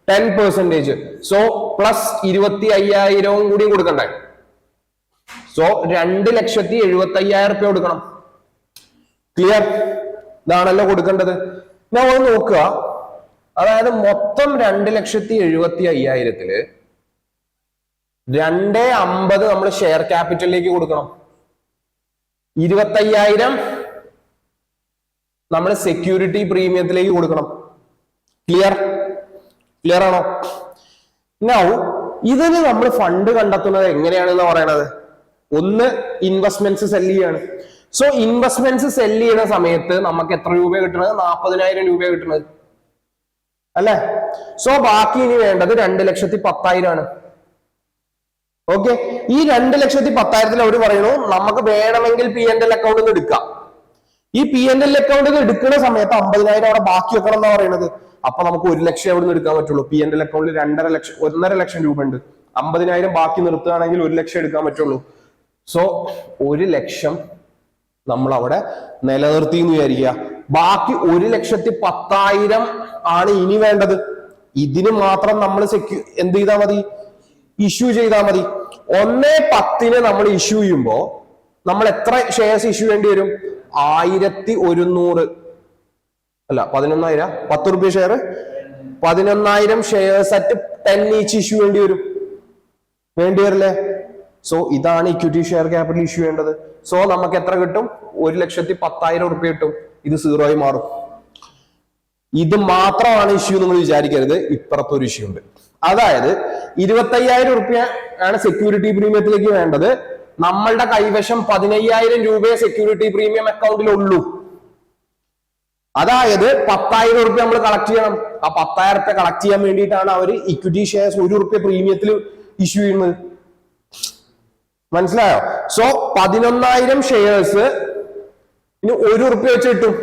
10%. സോ പ്ലസ് 25,000 കൂടി കൊടുക്കണ്ടേ? സോ 2,75,000 രൂപ കൊടുക്കണം. ക്ലിയർ? ഇതാണല്ലോ കൊടുക്കേണ്ടത്. ഞാൻ ഒന്ന് നോക്കുക. അതായത് മൊത്തം 2,75,000 2,50 നമ്മൾ ഷെയർ ക്യാപിറ്റലിലേക്ക് കൊടുക്കണം. 25,000 നമ്മൾ സെക്യൂരിറ്റി പ്രീമിയത്തിലേക്ക് കൊടുക്കണം. ക്ലിയർ ആണോ? നൗ ഇതിന് നമ്മൾ ഫണ്ട് കണ്ടെത്തുന്നത് എങ്ങനെയാണെന്ന് പറയണത്? ഒന്ന്, ഇൻവെസ്റ്റ്മെന്റ്സ് സെല് ചെയ്യാണ്. സോ ഇൻവെസ്റ്റ്മെന്റ്സ് സെല് ചെയ്യുന്ന സമയത്ത് നമുക്ക് എത്ര രൂപ കിട്ടുന്നത്? 40,000 രൂപ കിട്ടുന്നത് അല്ലെ? സോ ബാക്കി ഇനി വേണ്ടത് 2,10,000 ആണ്. ഓക്കെ, ഈ 2,10,000 അവർ പറയുന്നു നമുക്ക് വേണമെങ്കിൽ P&L അക്കൗണ്ടിൽ നിന്ന് എടുക്കാം. ഈ P&L അക്കൗണ്ടിൽ നിന്ന് എടുക്കുന്ന സമയത്ത് 50,000 അവിടെ ബാക്കി വെക്കണം എന്നാ പറയുന്നത്. അപ്പൊ നമുക്ക് 1 ലക്ഷം എവിടെ നിന്ന് എടുക്കാൻ പറ്റുള്ളൂ? P&L അക്കൗണ്ടിൽ 1.5 ലക്ഷം രൂപ ഉണ്ട്. 50,000 ബാക്കി നിർത്തുകയാണെങ്കിൽ 1 ലക്ഷം എടുക്കാൻ പറ്റുള്ളൂ. സോ 1 ലക്ഷം നമ്മൾ അവിടെ നിലനിർത്തി എന്ന് വിചാരിക്കുക. ബാക്കി 1,10,000 ആണ് ഇനി വേണ്ടത്. ഇതിന് മാത്രം നമ്മൾ എന്ത് ചെയ്താൽ മതി? ഇഷ്യൂ ചെയ്താൽ മതി. 1/10 നമ്മൾ ഇഷ്യൂ ചെയ്യുമ്പോ നമ്മൾ എത്ര ഷെയർസ് ഇഷ്യൂ ചെയ്യേണ്ടി വരും? 1,100 അല്ല 11,000 10 രൂപ share 11,000 shares at 10 each issue വേണ്ടി വരും. വേണ്ടി വരില്ലേ? സോ ഇതാണ് ഇക്വിറ്റി ഷെയർ ക്യാപിറ്റൽ ഇഷ്യൂ ചെയ്യേണ്ടത്. സോ നമുക്ക് എത്ര കിട്ടും? 1,10,000 റുപ്യ കിട്ടും. ഇത് 0 ആയി മാറും. ഇത് മാത്രമാണ് ഇഷ്യൂ നിങ്ങൾ വിചാരിക്കരുത്, ഇപ്പുറത്തൊരു ഇഷ്യൂ ഉണ്ട്. അതായത് 25,000 റുപ്യ ആണ് സെക്യൂരിറ്റി പ്രീമിയത്തിലേക്ക് വേണ്ടത്. നമ്മളുടെ കൈവശം 15,000 രൂപയെ സെക്യൂരിറ്റി പ്രീമിയം അക്കൗണ്ടിലുള്ളൂ. അതായത് 10,000 റുപ്യ നമ്മൾ കളക്ട് ചെയ്യണം. ആ 10,000 റുപ്യ കളക്ട് ചെയ്യാൻ വേണ്ടിയിട്ടാണ് അവർ ഇക്വിറ്റി ഷെയർസ് 1 റുപ്യ പ്രീമിയത്തിൽ ഇഷ്യൂ ചെയ്യുന്നത്. മനസ്സിലായോ? സോ 11,000 ഷെയർസ് 1 റുപ്യ വെച്ച് കിട്ടും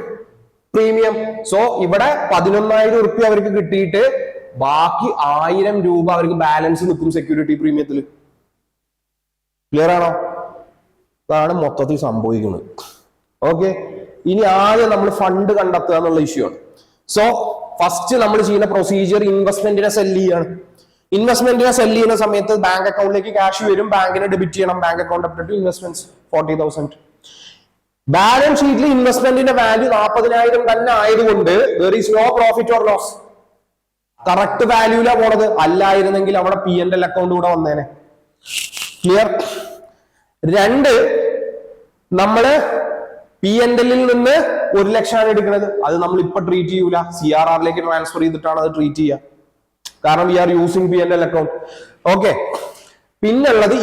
പ്രീമിയം. സോ ഇവിടെ 11,000 റുപ്യ അവർക്ക് കിട്ടിയിട്ട് ബാക്കി 1,000 രൂപ അവർക്ക് ബാലൻസ് നിൽക്കും സെക്യൂരിറ്റി പ്രീമിയത്തിൽ. ക്ലിയർ ആണോ? അതാണ് മൊത്തത്തിൽ സംഭവിക്കുന്നത്. ഓക്കെ, ഇനി ആദ്യം നമ്മൾ ഫണ്ട് കണ്ടെത്തുക എന്നുള്ള ഇഷ്യൂ ആണ്. സോ ഫസ്റ്റ് നമ്മൾ ചെയ്യുന്ന പ്രൊസീജിയർ ഇൻവെസ്റ്റ്മെന്റിനെ സെല് ചെയ്യാണ്. ഇൻവെസ്റ്റ്മെന്റിനെ സെല് ചെയ്യുന്ന സമയത്ത് ബാങ്ക് അക്കൗണ്ടിലേക്ക് ക്യാഷ് വരും, ബാങ്കിനെ ഡെബിറ്റ് ചെയ്യണം. Bank account up to investments 40,000. Balance ഷീറ്റിൽ ഇൻവെസ്റ്റ്മെന്റിന്റെ വാല്യൂ 40,000 തന്നെ ആയതുകൊണ്ട് there is no profit or loss. Correct വാല്യൂലാ പോണത്. അല്ലായിരുന്നെങ്കിൽ അവിടെ P&L അക്കൗണ്ട് കൂടെ വന്നേനെ. ക്ലിയർ? 2, നമ്മള് P&L നിന്ന് 1 ലക്ഷമാണ് എടുക്കുന്നത്. അത് നമ്മൾ ഇപ്പൊ ട്രീറ്റ് ചെയ്യൂല, CRRലേക്ക് ട്രാൻസ്ഫർ ചെയ്തിട്ടാണ് അത് ട്രീറ്റ് ചെയ്യുക. കാരണം we are using P&L account. Okay, പിന്നുള്ളത്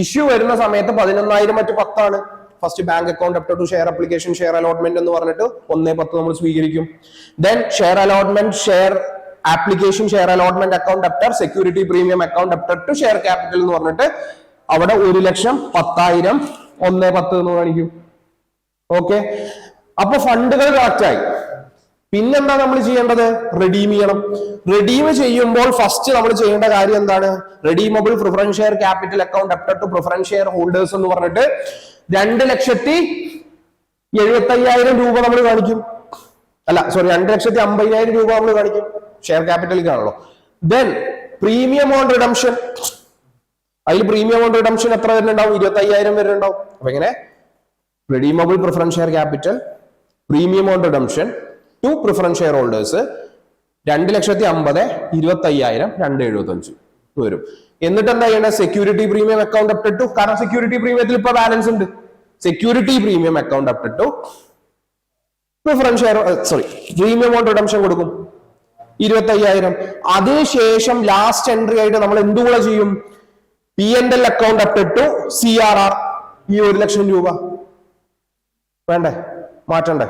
ഇഷ്യൂ വരുന്ന സമയത്ത് 11,000 മറ്റ് 10 ആണ്. First bank account up to share application share allotment എന്ന് പറഞ്ഞിട്ട് 1/10 നമ്മൾ സ്വീകരിക്കും. Then share allotment share application share allotment account after security premium account after to share capital എന്ന് പറഞ്ഞിട്ട് അവിടെ 1,10,000 1/10 എന്ന് കാണിക്കും. ഓക്കെ, അപ്പൊ ഫണ്ടുകൾ കറക്റ്റ് ആയി. പിന്നെന്താ നമ്മൾ ചെയ്യേണ്ടത്? റെഡീം ചെയ്യണം. റെഡീം ചെയ്യുമ്പോൾ ഫസ്റ്റ് നമ്മൾ ചെയ്യേണ്ട കാര്യം എന്താണ്? Redeemable preference share capital account after to preference share holders എന്ന് പറഞ്ഞിട്ട് 2,70,75,000 രൂപ നമ്മൾ കാണിക്കും. അല്ല സോറി, 2,50,000 രൂപ നമ്മൾ കാണിക്കും ഷെയർ ക്യാപിറ്റലിലേക്കാണല്ലോ. ദെൻ പ്രീമിയം ഓൺ റിഡംഷൻ, അതിൽ പ്രീമിയം ഓൺ റിഡംഷൻ എത്ര വരുന്നുണ്ടാവും? 25,000 വരുന്നുണ്ടാവും. അപ്പൊ എങ്ങനെ? Redeemable preference share capital, premium on redemption to preference share holders 2,50,000 25,000 2,75 വരും. എന്നിട്ട് എന്താ ചെയ്യേണ്ടത്? Security premium account up to, കാരണം സെക്യൂരിറ്റി പ്രീമിയത്തിൽ ഇപ്പൊ ബാലൻസ് ഉണ്ട്. Security premium account up to preference share premium on redemption കൊടുക്കും 25,000. അതിനുശേഷം ലാസ്റ്റ് എൻട്രി ആയിട്ട് നമ്മൾ എന്തുകൂടെ ചെയ്യും? P&L account up to CRR ഈ 1 ലക്ഷം രൂപ വേണ്ടേ? മാറ്റണ്ടേ?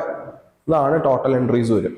ഇതാണ് ടോട്ടൽ എൻട്രീസ് വരും.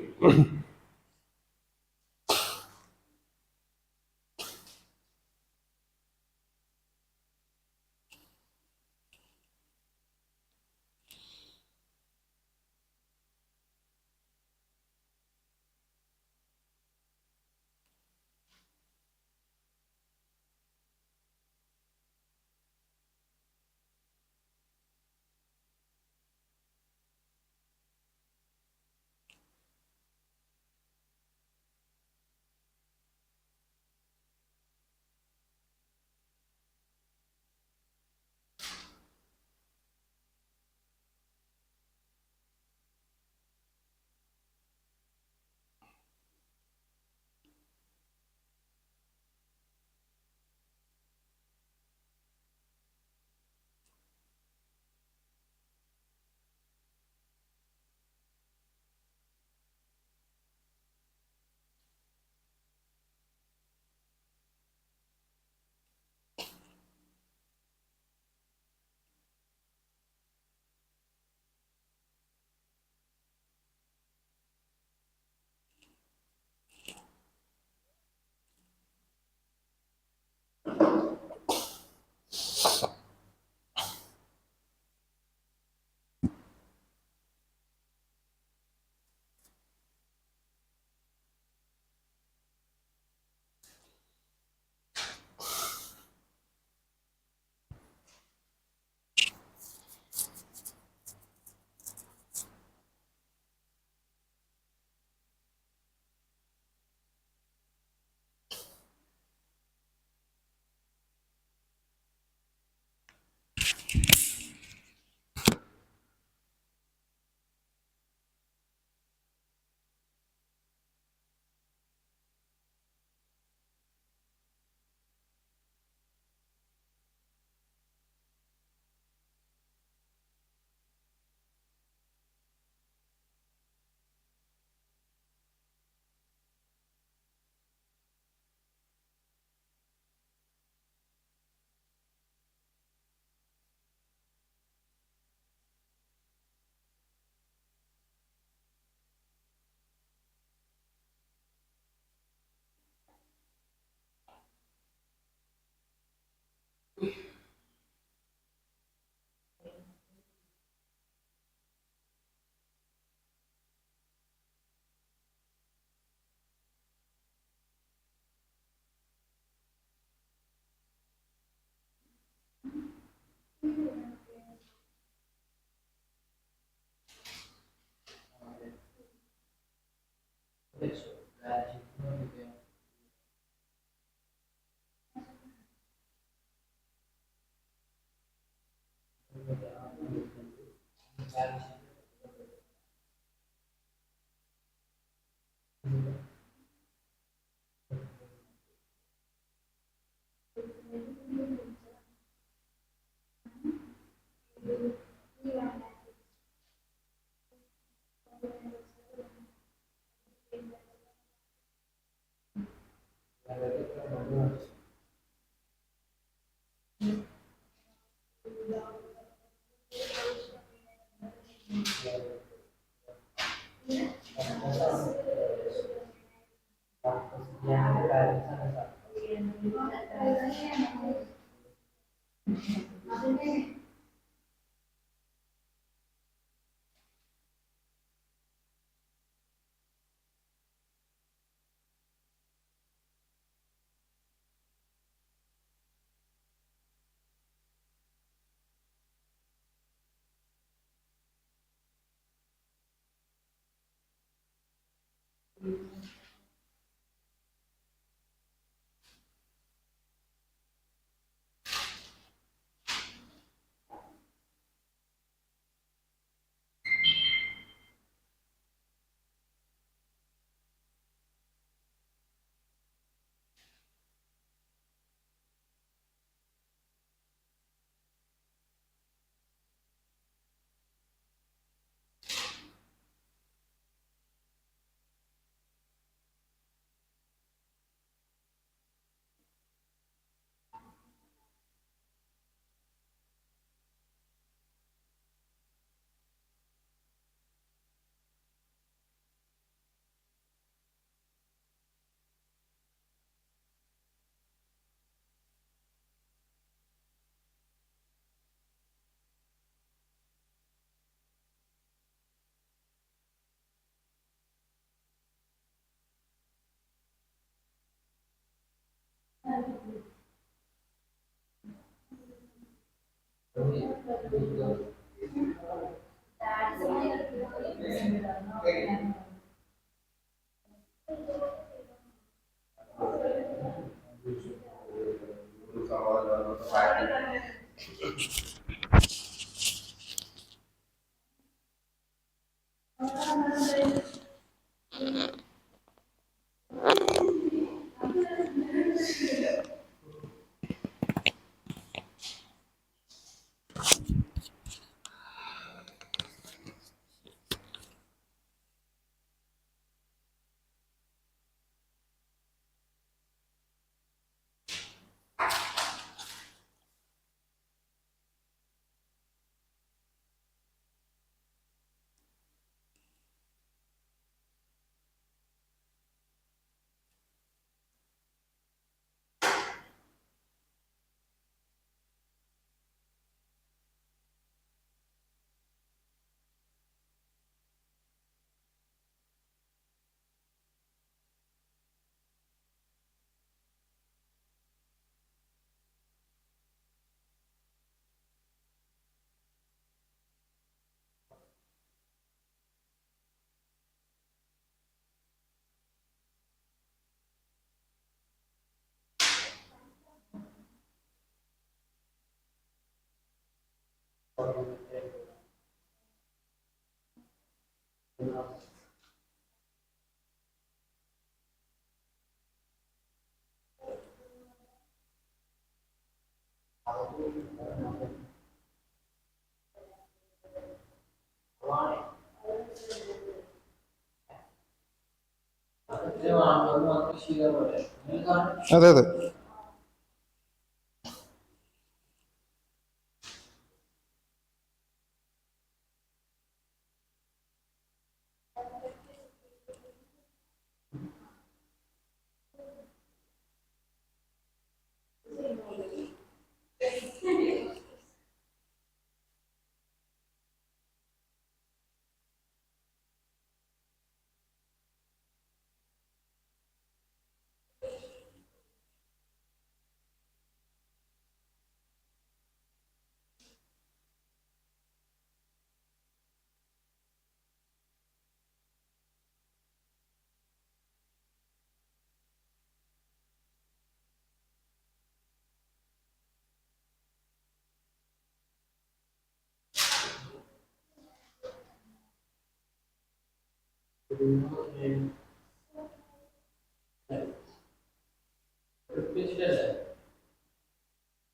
അതെ അതെ.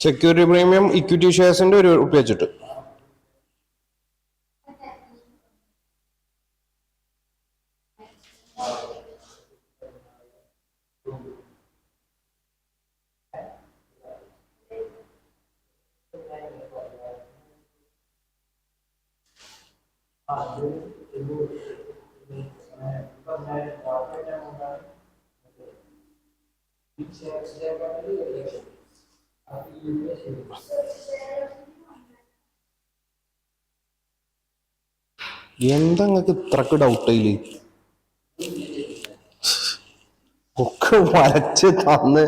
സെക്യൂരിറ്റി പ്രീമിയം ഇക്വിറ്റി ഷെയർസിന്റെ ഒരു റുപ്യ വെച്ചിട്ട്. എന്താ നിങ്ങക്ക് ഇത്രക്ക് ഡൗട്ടില് ഒക്കെ വരച്ച് തന്ന്